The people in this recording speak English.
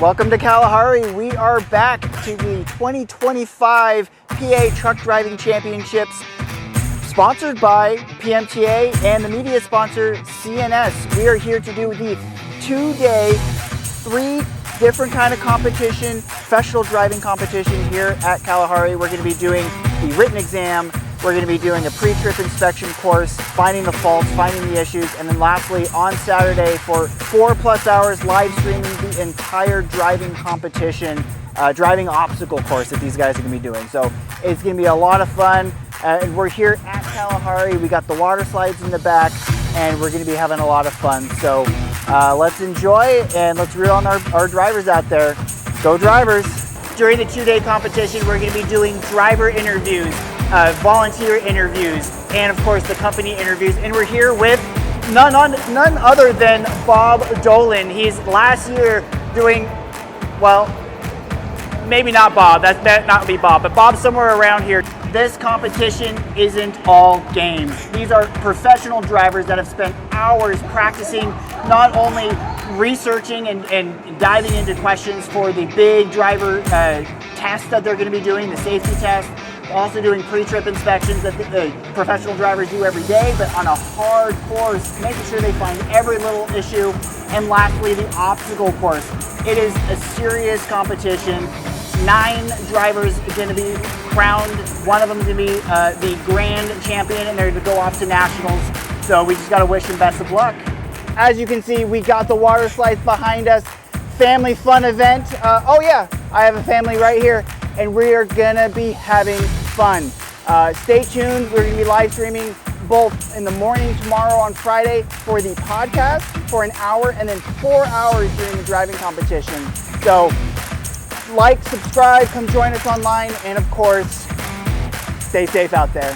Welcome to Kalahari. We are back to the 2025 PA Truck Driving Championships, sponsored by PMTA and the media sponsor CNS. We are here to do the 2-day, 3 different kind of competition, professional driving competition here at Kalahari. We're going to be doing the written exam. We're going to be doing a pre-trip inspection course, finding the faults, finding the issues, and then lastly on Saturday for 4+ hours live streaming the entire driving competition, driving obstacle course that these guys are going to be doing. So it's going to be a lot of fun, and we're here at Kalahari. We got the water slides in the back, and we're going to be having a lot of fun. So let's enjoy and let's reel on our drivers out there. Go drivers! During the 2-day competition, we're going to be doing driver interviews, volunteer interviews, and of course the company interviews. And we're here with none other than Bob Dolan. He's last year doing, well, maybe not Bob, that might not be Bob, but Bob's somewhere around here. This competition isn't all games. These are professional drivers that have spent hours practicing, not only researching and diving into questions for the big driver test that they're going to be doing, the safety test, also doing pre-trip inspections that the professional drivers do every day, but on a hard course, making sure they find every little issue. And lastly, the obstacle course. It is a serious competition. 9 drivers are going to be crowned. One of them is going to be the grand champion, and they're going to go off to nationals. So we just got to wish them best of luck. As you can see, we got the water slides behind us. Family fun event. Oh yeah, I have a family right here, and we are gonna be having fun. Stay tuned. We're gonna be live streaming both in the morning tomorrow on Friday for the podcast for an hour, and then 4 hours during the driving competition. So like, subscribe, come join us online, and of course, stay safe out there.